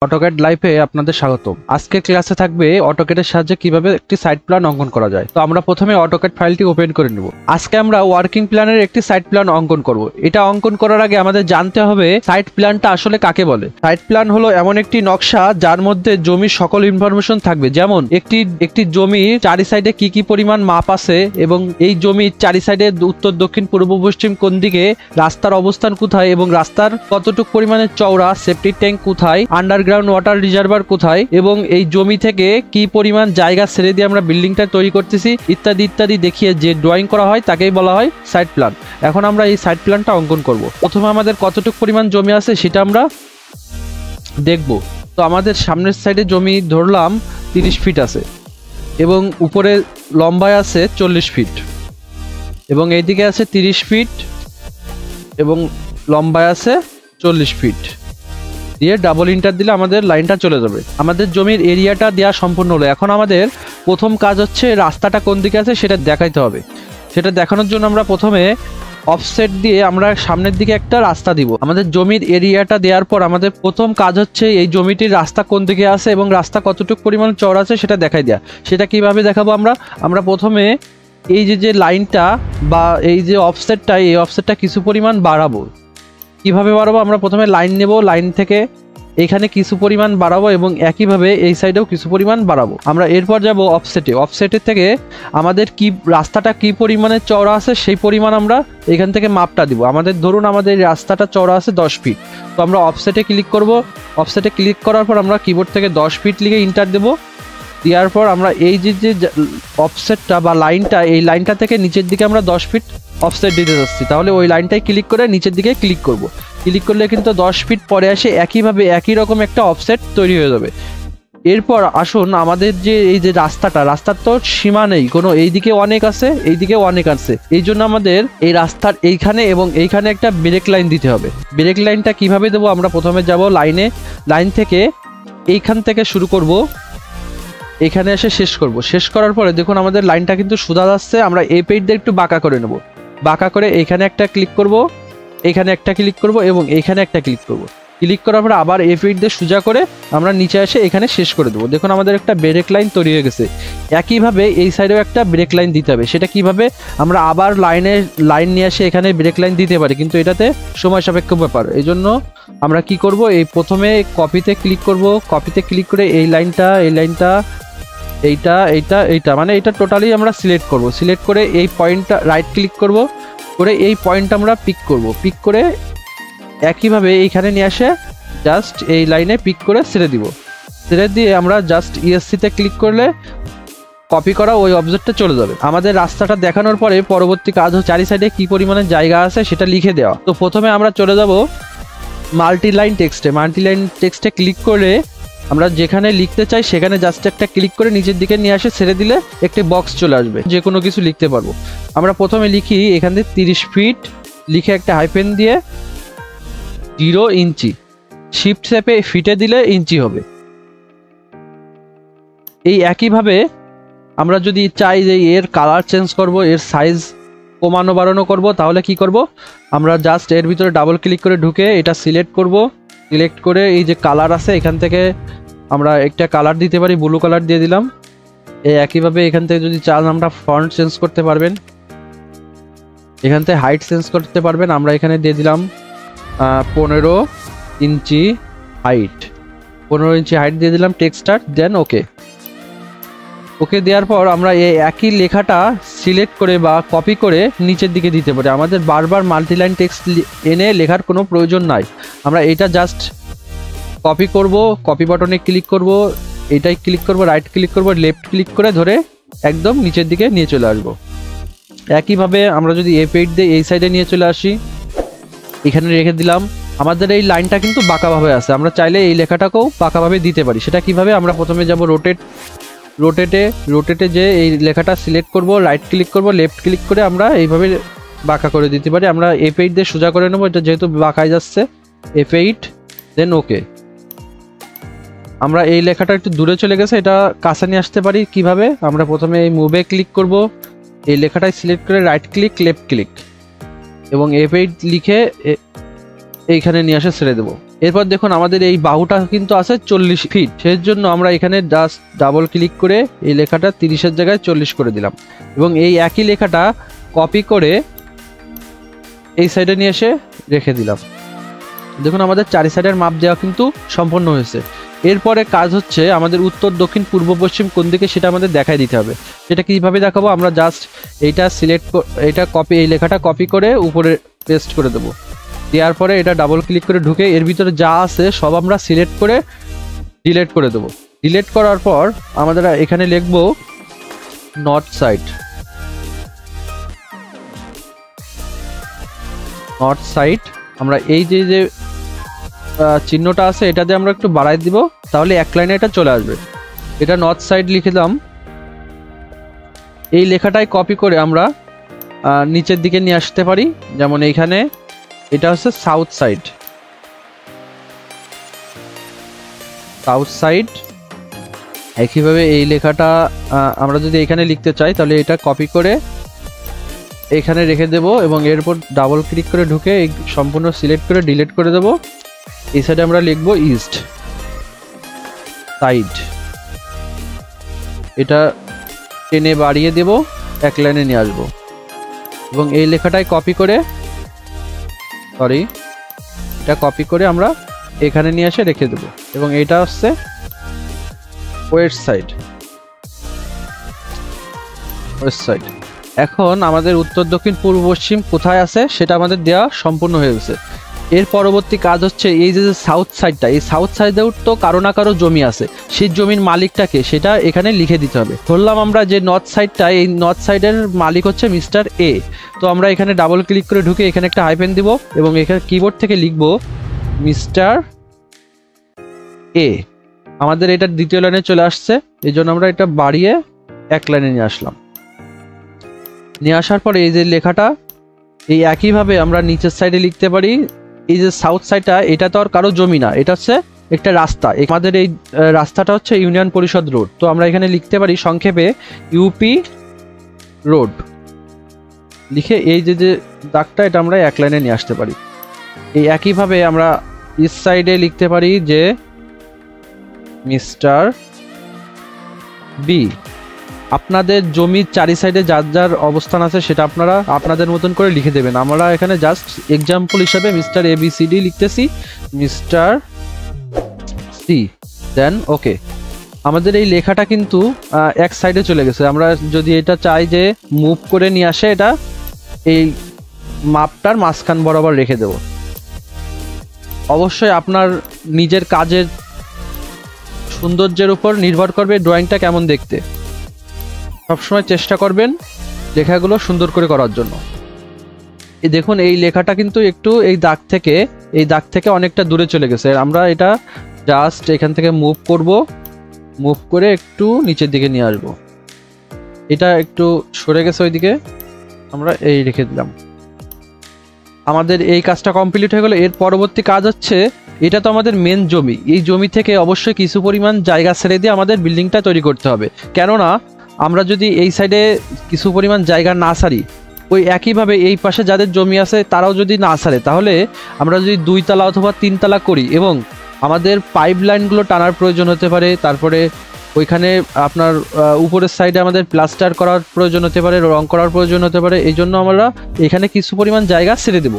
AutoCAD লাইভে আপনাদের স্বাগতম। আজকে ক্লাসে থাকবে অটোক্যাডের সাহায্যে কিভাবে একটি সাইট প্ল্যান অঙ্কন করা যায়। তো আমরা প্রথমে অটোক্যাড ফাইলটি ওপেন করে নেব। আজকে আমরা ওয়ার্কিং প্ল্যানের একটি সাইট প্ল্যান অঙ্কন করব। এটা অঙ্কন করার আগে আমাদের জানতে হবে সাইট প্ল্যানটা আসলে কাকে বলে। সাইট প্ল্যান হলো এমন একটি নকশা যার মধ্যে জমির সকল ইনফরমেশন থাকবে, যেমন একটি জমির চারি সাইডে কি কি পরিমাণ মাপ আছে এবং এই জমির চারি সাইডে উত্তর দক্ষিণ পূর্ব পশ্চিম কোন দিকে, রাস্তার অবস্থান কোথায় এবং রাস্তার কতটুকু পরিমাণে চওড়া, সেফটি ট্যাঙ্ক কোথায়, আন্ডারগ্রাউন্ড ওয়াটার রিজার্ভার কোথায় এবং এই জমি থেকে কি পরিমাণ জায়গা ছেড়ে দিয়ে আমরা বিল্ডিংটা তৈরি করতেছি ইত্যাদি ইত্যাদি দেখিয়ে যে ড্রয়িং করা হয় তাকেই বলা হয় সাইট প্ল্যান। এখন আমরা এই সাইট প্ল্যানটা অঙ্কন করব। প্রথমে আমাদের কতটুকু পরিমাণ জমি আছে সেটা আমরা দেখব। তো আমাদের সামনের সাইডে জমি ধরলাম 30 ফিট আছে এবং উপরে লম্বায় আছে 40 ফিট এবং এইদিকে আছে 30 ফিট এবং লম্বায় আছে 40 ফিট দিয়ে ডাবল ইন্টার দিলে আমাদের লাইনটা চলে যাবে। আমাদের জমির এরিয়াটা দেওয়া সম্পূর্ণ হলো। এখন আমাদের প্রথম কাজ হচ্ছে রাস্তাটা কোন দিকে আছে সেটা দেখাইতে হবে। সেটা দেখানোর জন্য আমরা প্রথমে অফসেট দিয়ে আমরা সামনের দিকে একটা রাস্তা দিব। আমাদের জমির এরিয়াটা দেওয়ার পর আমাদের প্রথম কাজ হচ্ছে এই জমিটির রাস্তা কোন দিকে আছে এবং রাস্তা কতটুকু পরিমাণ চওড়া আছে সেটা দেখাই দেওয়া। সেটা কিভাবে দেখাবো আমরা প্রথমে এই যে লাইনটা বা এই যে অফসেটটা, এই অফসেটটা কিছু পরিমাণ বাড়াবো। কিভাবে বাড়াবো? আমরা প্রথমে লাইন নেব, লাইন থেকে এখানে কিছু পরিমাণ বাড়াবো এবং একইভাবে এই সাইডেও কিছু পরিমাণ বাড়াবো। আমরা এরপর যাব অফসেটের থেকে আমাদের কি রাস্তাটা কি পরিমাণে চওড়া আছে সেই পরিমাণ আমরা এখান থেকে মাপটা দিব। আমাদের ধরুন আমাদের রাস্তাটা চওড়া আছে 10 ফিট। তো আমরা অফসেটে ক্লিক করব। অফসেটে ক্লিক করার পর আমরা কিবোর্ড থেকে 10 ফিট লিখে ইন্টার দেব। দেওয়ার পর আমরা এই যে অফসেটটা বা লাইনটা, এই লাইনটা থেকে নিচের দিকে আমরা 10 ফিট অফসেট দিতে যাচ্ছি। তাহলে ওই লাইনটাই ক্লিক করে নিচের দিকে ক্লিক করব। ক্লিক করলে কিন্তু 10 ফিট পরে আসে একইভাবে একই রকম একটা অফসেট তৈরি হয়ে যাবে। এরপর আসুন আমাদের যে এই যে রাস্তার তো সীমা নেই কোনো, এইদিকে অনেক আছে এইদিকে অনেক আছে, এই জন্য আমাদের এই রাস্তার এইখানে এবং এইখানে একটা ব্রেক লাইন দিতে হবে। ব্রেক লাইনটা কিভাবে দেবো? আমরা প্রথমে যাব লাইন থেকে এইখান থেকে শুরু করব, এখানে এসে শেষ করব। শেষ করার পরে দেখুন আমাদের লাইনটা কিন্তু সোজা যাচ্ছে। আমরা এই পেজ দিয়ে একটু বাঁকা করে নেব। বাঁকা করে এখানে একটা ক্লিক করব, এখানে একটা ক্লিক করব এবং এখানে একটা ক্লিক করব। ক্লিক করার পরে আবার এই পেজ দিয়ে সোজা করে আমরা নিচে এসে এখানে শেষ করে দেবো। দেখুন আমাদের একটা ব্রেক লাইন তৈরি হয়ে গেছে। একইভাবে এই সাইডেও একটা ব্রেক লাইন দিতে হবে। সেটা কিভাবে? আমরা আবার লাইন নিয়ে এসে এখানে ব্রেক লাইন দিতে পারি, কিন্তু এটাতে সময় সাপেক্ষ ব্যাপার। এই জন্য আমরা কি করব, এই প্রথমে কপিতে ক্লিক করব। কপিতে ক্লিক করে এই লাইনটা এইটা মানে এটা টোটালি আমরা সিলেক্ট করব। সিলেক্ট করে এই পয়েন্টটা রাইট ক্লিক করব, করে এই পয়েন্ট আমরা পিক করব। পিক করে একইভাবে এইখানে নিয়ে আসে জাস্ট এই লাইনে পিক করে ছেড়ে দিব। ছেড়ে দিয়ে আমরা জাস্ট ইএসসিতে ক্লিক করলে কপি করা ওই অবজেক্টে চলে যাবে। আমাদের রাস্তাটা দেখানোর পরে পরবর্তী কাজ হচ্ছে চারি সাইডে কি পরিমাণে জায়গা আছে সেটা লিখে দেওয়া। তো প্রথমে আমরা চলে যাব মাল্টিলাইন টেক্সটে ক্লিক করে আমরা যেখানে লিখতে চাই সেখানে জাস্ট একটা ক্লিক করে নিচের দিকে নিয়ে আসে ছেড়ে দিলে একটি বক্স চলে আসবে, যে কোনো কিছু লিখতে পারবো। আমরা প্রথমে লিখি এখান থেকে 30 ফিট, লিখে একটা হাইফেন দিয়ে 0 ইঞ্চি, শিফট চেপে ফিটে দিলে ইঞ্চি হবে। এই একইভাবে আমরা যদি চাই যে এর কালার চেঞ্জ করব, এর সাইজ কমানো বাড়ানো করব, তাহলে কি করব? আমরা জাস্ট এর ভিতরে ডাবল ক্লিক করে ঢুকে এটা সিলেক্ট করব। সিলেক্ট করে এই যে কালার আছে এখান থেকে আমরা একটা কালার দিতে পারি, ব্লু কালার দিয়ে দিলাম। এই একইভাবে এখান থেকে যদি চান আমরা ফন্ট চেঞ্জ করতে পারবেন, এখান থেকে হাইট চেঞ্জ করতে পারবেন। আমরা এখানে দিয়ে দিলাম 15 ইঞ্চি হাইট, 15 ইঞ্চি হাইট দিয়ে দিলাম টেক্সটার, দেন ওকে দেওয়ার পর আমরা এই একই লেখাটা সিলেক্ট করে বা কপি করে নিচের দিকে দিতে পারি। আমাদের বারবার মাল্টিলাইন টেক্সট এনে লেখার কোনো প্রয়োজন নাই। আমরা এটা জাস্ট কপি করব, কপি বাটনে ক্লিক করব, এটাই ক্লিক করব, রাইট ক্লিক করব, লেফট ক্লিক করে ধরে একদম নিচের দিকে নিয়ে চলে আসবো। একইভাবে আমরা যদি এই পেজ দিয়ে এই সাইডে নিয়ে চলে আসি, এখানে রেখে দিলাম। আমাদের এই লাইনটা কিন্তু বাঁকাভাবে আছে, আমরা চাইলে এই লেখাটাকেও বাঁকাভাবে দিতে পারি। সেটা কিভাবে? আমরা প্রথমে যাব রোটেটে যে এই লেখাটা সিলেক্ট করব, রাইট ক্লিক করব, লেফট ক্লিক করে আমরা এইভাবে বাঁকা করে দিতে পারি। আমরা F8 দিয়ে সোজা করে নেবো, এটা যেহেতু বাঁকায় যাচ্ছে। F8 দেন ওকে। আমরা এই লেখাটা একটু দূরে চলে গেছে, এটা কাছে নিয়ে আসতে পারি কিভাবে? আমরা প্রথমে এই মুভে ক্লিক করব, এই লেখাটাই সিলেক্ট করে রাইট ক্লিক লেফট ক্লিক এবং F8 লিখে এইখানে নিয়ে আসে ছেড়ে দেবো। এরপর দেখুন আমাদের এই বাহুটা কিন্তু আছে 40 ফিট, সেই জন্য আমরা এখানে জাস্ট ডাবল ক্লিক করে এই লেখাটা 30-এর জায়গায় 40 করে দিলাম এবং এই একই লেখাটা কপি করে এই সাইডে নিয়ে এসে রেখে দিলাম। দেখুন আমাদের চারি সাইডের মাপ দেওয়া কিন্তু সম্পন্ন হয়েছে। এরপরে কাজ হচ্ছে আমাদের উত্তর, দক্ষিণ, পূর্ব, পশ্চিম কোন দিকে সেটা আমাদের দেখাই দিতে হবে। সেটা কিভাবে দেখাবো, আমরা জাস্ট এইটা এই লেখাটা কপি করে উপরে পেস্ট করে দেবো। দেওয়ার পরে এটা ডাবল ক্লিক করে ঢুকে এর ভিতরে যা আছে সব আমরা সিলেক্ট করে ডিলিট করে দেবো। ডিলিট করার পর আমাদের এখানে লিখবো নর্থ সাইড। নর্থ সাইড আমরা এই যে চিহ্নটা আছে এটা দিয়ে আমরা একটু বাড়াই দিব, তাহলে এক লাইনে এটা চলে আসবে। এটা নর্থ সাইড লিখে দিলাম। এই লেখাটাই কপি করে আমরা নিচের দিকে নিয়ে আসতে পারি, যেমন এইখানে এটা হচ্ছে সাউথ সাইড। সাউথ সাইড একইভাবে এই লেখাটা আমরা যদি এখানে লিখতে চাই তাহলে এটা কপি করে এখানে রেখে দেব এবং এরপর ডাবল ক্লিক করে ঢুকে এই সম্পূর্ণ সিলেক্ট করে ডিলিট করে দেব। এই সাইডে আমরা লিখবো ইস্ট সাইড। এটা টেনে বাড়িয়ে দেব, এক লাইনে নিয়ে আসবো এবং এই লেখাটাই কপি করে এটা কপি করে আমরা এখানে নিয়ে এসে রেখে দেব এবং এটা হচ্ছে ওয়েস্ট সাইড। West side. এখন আমাদের উত্তর, দক্ষিণ, পূর্ব, পশ্চিম কোথায় আছে সেটা আমাদের দেওয়া সম্পূর্ণ হয়ে গেছে। এর পরবর্তী কাজ হচ্ছে এই যে সাউথ সাইডটা, এই সাউথ সাইডেও তো কারো না কারো জমি আছে, সেই জমির মালিকটাকে সেটা এখানে লিখে দিতে হবে। ধরলাম আমরা যে নর্থ সাইডটা, এই নর্থ সাইডের মালিক হচ্ছে মিস্টার এ। তো আমরা এখানে ডাবল ক্লিক করে ঢুকে এখানে একটা হাইফেন দিব এবং এখানে কিবোর্ড থেকে লিখব মিস্টার এ। আমাদের এটা দ্বিতীয় লাইনে চলে আসছে, এই জন্য আমরা এটা বাড়িয়ে এক লাইনে নিয়ে আসলাম। নিয়ে আসার পরে এই যে লেখাটা এই একইভাবে আমরা নিচের সাইডে লিখতে পারি। এই যে সাউথ সাইডটা এটা তো আর কারো জমি না, এটা হচ্ছে একটা রাস্তা। আমাদের এই রাস্তাটা হচ্ছে ইউনিয়ন পরিষদ রোড। তো আমরা এখানে লিখতে পারি সংক্ষেপে ইউপি রোড লিখে এই যে দাগটা এটা আমরা এক লাইনে নিয়ে আসতে পারি। এই একইভাবে আমরা ইস্ট সাইডে লিখতে পারি যে মিস্টার বি। আপনাদের জমির চারি সাইডে যার যার অবস্থান আছে সেটা আপনারা আপনাদের মতন করে লিখে দেবেন। আমরা এখানে জাস্ট এক্সাম্পল হিসাবে মিস্টার ABCD লিখতেছি, মিস্টার সি, দেন ওকে। আমাদের এই লেখাটা কিন্তু এক সাইডে চলে গেছে। আমরা যদি এটা চাই যে মুভ করে নিয়ে আসে, এটা এই মাপটার মাঝখান বরাবর রেখে দেব। অবশ্যই আপনার নিজের কাজের সৌন্দর্যের উপর নির্ভর করবে ড্রয়িংটা কেমন দেখতে। সবসময় চেষ্টা করবেন লেখাগুলো সুন্দর করে করার জন্য। এই দেখুন এই লেখাটা কিন্তু একটু এই দাগ থেকে অনেকটা দূরে চলে গেছে। আমরা এটা জাস্ট এখান থেকে মুভ করব, মুভ করে একটু নিচের দিকে নিয়ে আসব। এটা একটু সরে গেছে ওইদিকে, আমরা এই রেখে দিলাম। আমাদের এই কাজটা কমপ্লিট হয়ে গেল। এর পরবর্তী কাজ হচ্ছে, এটা তো আমাদের মেন জমি, এই জমি থেকে অবশ্যই কিছু পরিমাণ জায়গা ছেড়ে দিয়ে আমাদের বিল্ডিংটা তৈরি করতে হবে। কেননা আমরা যদি এই সাইডে কিছু পরিমাণ জায়গা না ছাড়ি, ওই একইভাবে এই পাশে যাদের জমি আছে তারাও যদি না ছাড়ে, তাহলে আমরা যদি 2 তলা অথবা 3 তলা করি এবং আমাদের পাইপ লাইনগুলো টানার প্রয়োজন হতে পারে, তারপরে ওইখানে আপনার উপরের সাইডে আমাদের প্লাস্টার করার প্রয়োজন হতে পারে, রং করার প্রয়োজন হতে পারে। এই জন্য আমরা এখানে কিছু পরিমাণ জায়গা ছেড়ে দেব।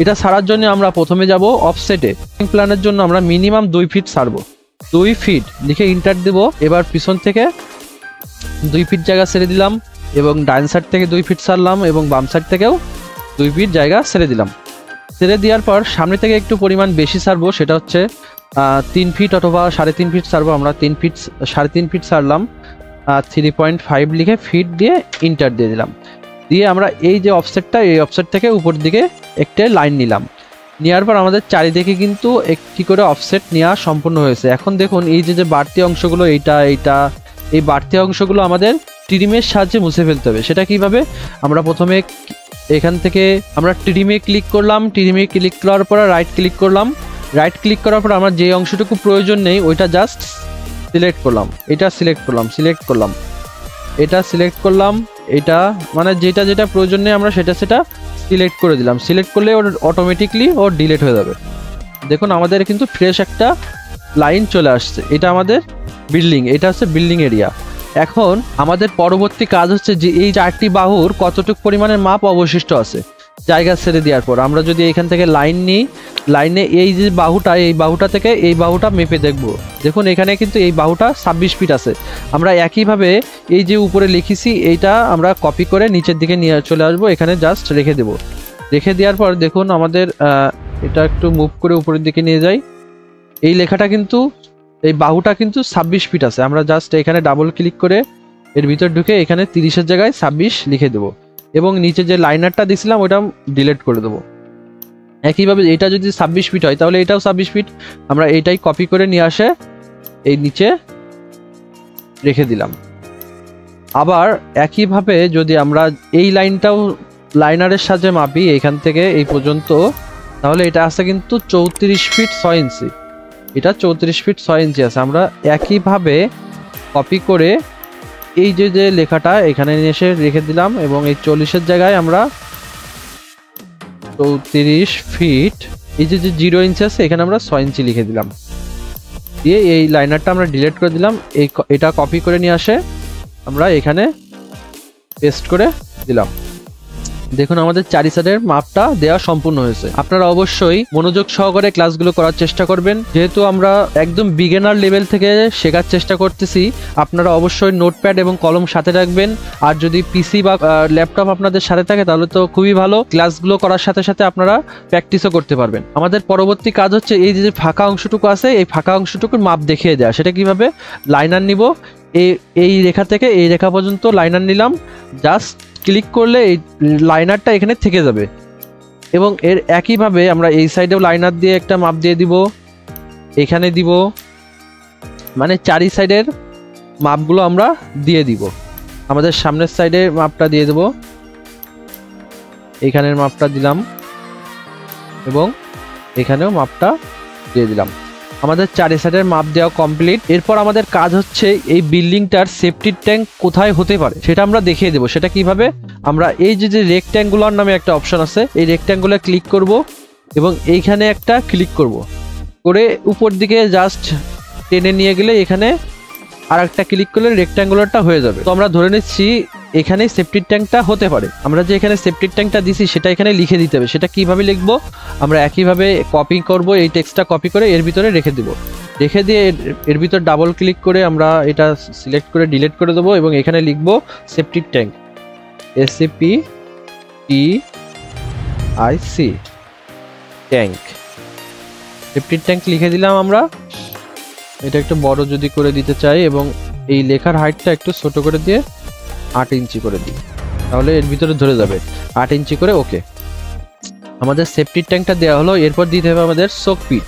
এটা ছাড়ার জন্য আমরা প্রথমে যাব অফসেটে। প্ল্যানের জন্য আমরা মিনিমাম 2 ফিট ছাড়বো। 2 ফিট লিখে ইন্টার দেব। এবার পিছন থেকে 2 ফিট জায়গা ছেড়ে দিলাম এবং ডাইন সাইড থেকে 2 ফিট ছাড়লাম এবং বাম সাইড থেকেও 2 ফিট জায়গা ছেড়ে দিলাম। ছেড়ে দেওয়ার পর সামনে থেকে একটু পরিমাণ বেশি ছাড়বো, সেটা হচ্ছে 3 ফিট অথবা 3.5 ফিট ছাড়বো। আমরা 3.5 ফিট ছাড়লাম। 3.5 লিখে ফিট দিয়ে ইন্টার দিয়ে দিলাম। দিয়ে আমরা এই যে অফসেটটা, এই অফসেট থেকে উপর দিকে একটা লাইন নিলাম। নেওয়ার পর আমাদের চারিদিকে কিন্তু একটি করে অফসেট নেওয়া সম্পূর্ণ হয়েছে। এখন দেখুন এই যে বাড়তি অংশগুলো, এই বাড়তি অংশগুলো আমাদের ট্রিমের সাহায্যে মুছে ফেলতে হবে। সেটা কিভাবে, আমরা প্রথমে এখান থেকে আমরা ট্রিমে ক্লিক করলাম। ট্রিমে ক্লিক করার পর রাইট ক্লিক করলাম। রাইট ক্লিক করার পর আমার যে অংশটুকু প্রয়োজন নেই ওইটা জাস্ট সিলেক্ট করলাম। এটা সিলেক্ট করলাম, এটা সিলেক্ট করলাম। এটা মানে যেটা প্রয়োজন নেই আমরা সেটা সিলেক্ট করে দিলাম। সিলেক্ট করলে ওর অটোমেটিকলি ডিলিট হয়ে যাবে। দেখুন আমাদের কিন্তু ফ্রেশ একটা লাইন চলে আসছে। এটা আমাদের বিল্ডিং, এটা হচ্ছে বিল্ডিং এরিয়া। এখন আমাদের পরবর্তী কাজ হচ্ছে যে এই 4টি বাহুর কতটুকু পরিমাণের মাপ অবশিষ্ট আছে জায়গা ছেড়ে দেওয়ার পর। আমরা যদি এখান থেকে লাইন নিই, লাইনে এই যে বাহুটা, এই বাহুটা থেকে এই বাহুটা মেপে দেখব। দেখুন এখানে কিন্তু এই বাহুটা 26 ফিট আছে। আমরা একইভাবে এই যে উপরে লিখেছি এইটা আমরা কপি করে নিচের দিকে নিয়ে চলে আসবো, এখানে জাস্ট রেখে দেব। রেখে দেওয়ার পর দেখুন আমাদের এটা একটু মুভ করে উপরের দিকে নিয়ে যাই। এই লেখাটা কিন্তু, এই বাহুটা কিন্তু 26 ফিট আছে। আমরা জাস্ট এখানে ডাবল ক্লিক করে এর ভিতর ঢুকে এখানে 30-এর জায়গায় 26 লিখে দেবো এবং নিচে যে লাইনারটা দিছিলাম ওটা ডিলিট করে দেবো। একইভাবে এটা যদি 26 ফিট হয় তাহলে এটাও 26 ফিট। আমরা এইটাই কপি করে নিয়ে আসে এই নিচে রেখে দিলাম। আবার একইভাবে যদি আমরা এই লাইনটাও লাইনারের সাহায্যে মাপি এখান থেকে এই পর্যন্ত, তাহলে এটা আছে কিন্তু 34 ফিট 6 ইঞ্চি। এটা 34 ফিট 6 ইঞ্চি আছে। আমরা একইভাবে কপি করে এই যে লেখাটা এখানে নিয়ে এসে রেখে দিলাম এবং এই 40-এর জায়গায় আমরা 34 ফিট এই যে 0 ইঞ্চি আছে এখানে আমরা 6 ইঞ্চি লিখে দিলাম। দিয়ে এই লাইনারটা আমরা ডিলিট করে দিলাম। এটা কপি করে নিয়ে আসে আমরা এখানে পেস্ট করে দিলাম। দেখুন আমাদের 4 সাইডের মাপটা দেওয়া সম্পূর্ণ হয়েছে। আপনারা অবশ্যই মনোযোগ সহকারে ক্লাসগুলো করার চেষ্টা করবেন। যেহেতু আমরা একদম বিগিনার লেভেল থেকে শেখার চেষ্টা করতেছি, আপনারা অবশ্যই নোটপ্যাড এবং কলম সাথে রাখবেন। আর যদি পিসি বা ল্যাপটপ আপনাদের সাথে থাকে তাহলে তো খুবই ভালো, ক্লাসগুলো করার সাথে সাথে আপনারা প্র্যাকটিসও করতে পারবেন। আমাদের পরবর্তী কাজ হচ্ছে এই যে ফাঁকা অংশটুকু আছে এই ফাঁকা অংশটুকুর মাপ দেখিয়ে দেওয়া। সেটা কিভাবে? লাইনার নিব, এই রেখা থেকে এই রেখা পর্যন্ত লাইনার নিলাম, জাস্ট ক্লিক করলে এই লাইনারটা এখানে থেকে যাবে এবং এর একইভাবে আমরা এই সাইডেও লাইনার দিয়ে একটা মাপ দিয়ে দিব, এখানে দিব, মানে 4 সাইডের মাপগুলো আমরা দিয়ে দিব। আমাদের সামনের সাইডের মাপটা দিয়ে দেব, এখানের মাপটা দিলাম এবং এখানেও মাপটা দিয়ে দিলাম। আমাদের 4 সাইডের মাপ দেওয়া কমপ্লিট। এরপর আমাদের কাজ হচ্ছে এই বিল্ডিংটার সেফটি ট্যাঙ্ক কোথায় হতে পারে সেটা আমরা দেখিয়ে দেবো। সেটা কিভাবে? আমরা এই যে রেক্ট্যাঙ্গুলার নামে একটা অপশন আছে, এই রেক্ট্যাঙ্গুলার ক্লিক করব এবং এইখানে একটা ক্লিক করব করে উপর দিকে জাস্ট টেনে নিয়ে গেলে এখানে আর একটা ক্লিক করলে রেক্ট্যাঙ্গুলারটা হয়ে যাবে। তো আমরা ধরে নিচ্ছি এখানে সেফটির ট্যাঙ্কটা হতে পারে। আমরা যে এখানে সেফটির ট্যাঙ্কটা দিছি সেটা এখানে লিখে দিতে হবে। সেটা কিভাবে লিখবো? আমরা একইভাবে কপি করব, এই টেক্সটটা কপি করে এর ভিতরে রেখে দিব। রেখে দিয়ে এর ভিতর ডাবল ক্লিক করে আমরা এটা সিলেক্ট করে ডিলিট করে দেবো এবং এখানে লিখবো সেফটির ট্যাঙ্ক, SCPTIC ট্যাঙ্ক। সেফটির ট্যাঙ্ক লিখে দিলাম আমরা। এটা একটু বড় যদি করে দিতে চাই এবং এই লেখার হাইটটা একটু ছোট করে দিয়ে 8 ইঞ্চি করে দিই, তাহলে এর ভিতরে ধরে যাবে। 8 ইঞ্চি করে ওকে। আমাদের সেফটির ট্যাঙ্কটা দেওয়া হলো। এরপর দিতে হবে আমাদের সোকপিট।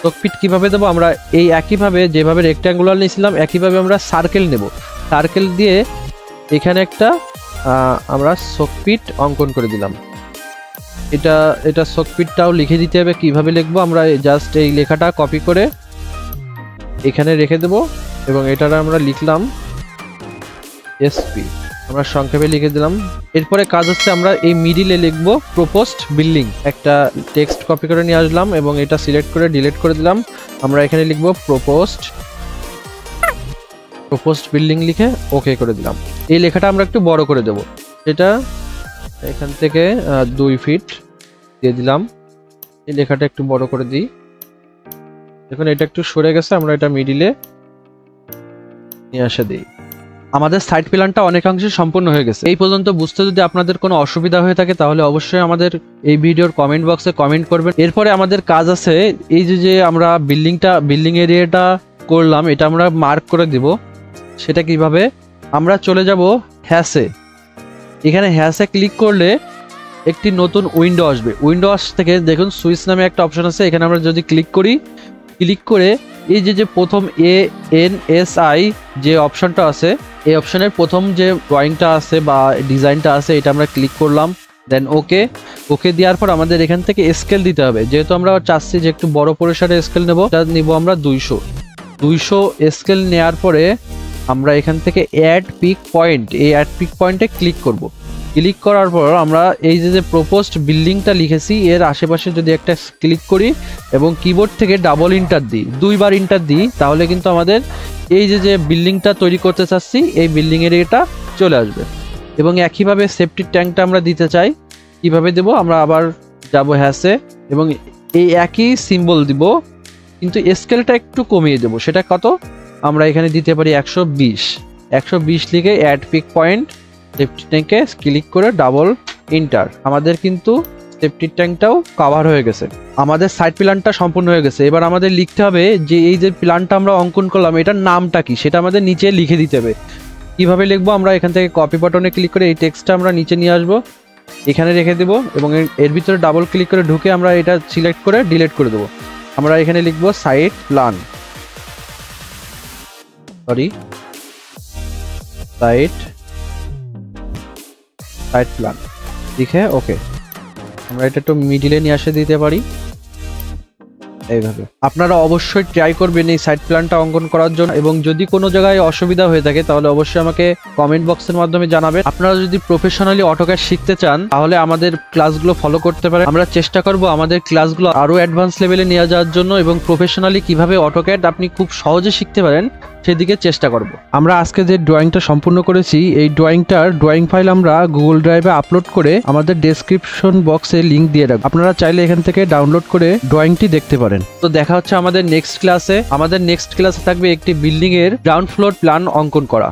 সোকপিট কিভাবে দেবো? আমরা এই একইভাবে যেভাবে রেক্ট্যাঙ্গুলার নিয়েছিলাম একইভাবে আমরা সার্কেল নেব। সার্কেল দিয়ে এখানে একটা আমরা সোকপিট অঙ্কন করে দিলাম। এটা সোকপিটটাও লিখে দিতে হবে। কিভাবে লিখবো? আমরা জাস্ট এই লেখাটা কপি করে এখানে রেখে দেব এবং এটার আমরা লিখলাম SP, আমরা সংক্ষেপে লিখে দিলাম। এরপরে কাজ হচ্ছে আমরা এই মিডিলে লিখব প্রপোজড বিল্ডিং। একটা টেক্সট কপি করে নিয়ে আসলাম এবং এটা সিলেক্ট করে ডিলিট করে দিলাম। আমরা এখানে লিখব প্রপোজড বিল্ডিং লিখে ওকে করে দিলাম। এই লেখাটা আমরা একটু বড় করে দেব। এটা এখান থেকে 2 ফিট দিয়ে দিলাম। এই লেখাটা একটু বড় করে দিই। দেখুন এটা একটু সরে গেছে, আমরা এটা মিডিলে নিয়ে আসে দিই। আমাদের সাইট প্ল্যানটা অনেকাংশে সম্পূর্ণ হয়ে গেছে। এই পর্যন্ত বুঝতে যদি আপনাদের কোনো অসুবিধা হয়ে থাকে তাহলে অবশ্যই আমাদের এই ভিডিওর কমেন্ট বক্সে কমেন্ট করবেন। এরপরে আমাদের কাজ আছে এই যে আমরা বিল্ডিং এরিয়াটা করলাম এটা আমরা মার্ক করে দিব। সেটা কিভাবে? আমরা চলে যাব হ্যাশে। এখানে হ্যাশে ক্লিক করলে একটি নতুন উইন্ডো আসবে। উইন্ডোজ থেকে দেখুন সুইচ নামে একটা অপশন আছে, এখানে আমরা যদি ক্লিক করি, ক্লিক করে এই যে প্রথম ANSI যে অপশনটা আছে এই অপশনের প্রথম যে ড্রয়িংটা আছে বা ডিজাইনটা আছে এটা আমরা ক্লিক করলাম। দেন ওকে দেওয়ার পর আমাদের এখান থেকে স্কেল দিতে হবে। যেহেতু আমরা চাচ্ছি যে একটু বড় পরিসরে স্কেল নেব, এটা নিব আমরা 200 স্কেল নেওয়ার পরে আমরা এখান থেকে অ্যাড পিক পয়েন্ট, এই অ্যাড পিক পয়েন্টে ক্লিক করব। ক্লিক করার পর আমরা এই যে প্রপোজড বিল্ডিংটা লিখেছি এর আশেপাশে যদি একটা ক্লিক করি এবং কিবোর্ড থেকে ডাবল ইন্টার দিই, 2বার ইন্টার দিই, তাহলে কিন্তু আমাদের এই যে বিল্ডিংটা তৈরি করতে চাচ্ছি এই বিল্ডিংয়ের এটা চলে আসবে। এবং একইভাবে সেফটি ট্যাঙ্কটা আমরা দিতে চাই, কিভাবে দেব, আমরা আবার যাব হ্যাসে এবং এই একই সিম্বল দিব, কিন্তু স্কেলটা একটু কমিয়ে দেব। সেটা কত, আমরা এখানে দিতে পারি 120 লিখে অ্যাড পিক পয়েন্ট সেফটি ট্যাঙ্কে ক্লিক করে ডাবল ইন্টার। আমাদের কিন্তু সেফটি ট্যাঙ্কটাও কভার হয়ে গেছে, আমাদের সাইড প্ল্যানটা সম্পূর্ণ হয়ে গেছে। এবার আমাদের লিখতে হবে যে এই যে প্ল্যানটা আমরা অঙ্কন করলাম এটার নামটা কি, সেটা আমাদের নিচে লিখে দিতে হবে। কিভাবে লিখবো, আমরা এখান থেকে কপি বাটনে ক্লিক করে এই টেক্সটটা আমরা নিচে নিয়ে আসবো, এখানে রেখে দেবো এবং এর ভিতরে ডাবল ক্লিক করে ঢুকে আমরা এটা সিলেক্ট করে ডিলিট করে দেবো। আমরা এখানে লিখবো সাইড প্ল্যান, সাইড প্ল্যান লিখে ওকে। আমরা এটা একটু মিডিলে নিয়ে আসে দিতে পারি এইভাবে। আপনারা অবশ্যই ট্রাই করবেন এই সাইড প্ল্যানটা অঙ্কন করার জন্য, এবং যদি কোনো জায়গায় অসুবিধা হয়ে থাকে তাহলে অবশ্যই আমাকে কমেন্ট বক্সের মাধ্যমে জানাবেন। আপনারা যদি প্রফেশনালি অটোক্যাড শিখতে চান তাহলে আমাদের ক্লাসগুলো ফলো করতে পারেন। আমরা চেষ্টা করব আমাদের ক্লাসগুলো আরো অ্যাডভান্স লেভেলে নিয়ে যাওয়ার জন্য, এবং প্রফেশনালি কিভাবে অটোক্যাড আপনি খুব সহজে শিখতে পারেন সেদিকে চেষ্টা করব। আমরা আজকে যে ড্রয়িংটা সম্পূর্ণ করেছি এই ড্রয়িংটার ড্রয়িং ফাইল আমরা গুগল ড্রাইভে আপলোড করে আমাদের ডেসক্রিপশন বক্সে লিংক দিয়ে রাখবো, আপনারা চাইলে এখান থেকে ডাউনলোড করে ড্রয়িংটি দেখতে পারেন। তো দেখা হচ্ছে আমাদের নেক্সট ক্লাসে। আমাদের নেক্সট ক্লাসে থাকবে একটি বিল্ডিং এর গ্রাউন্ড ফ্লোর প্ল্যান অঙ্কন করা।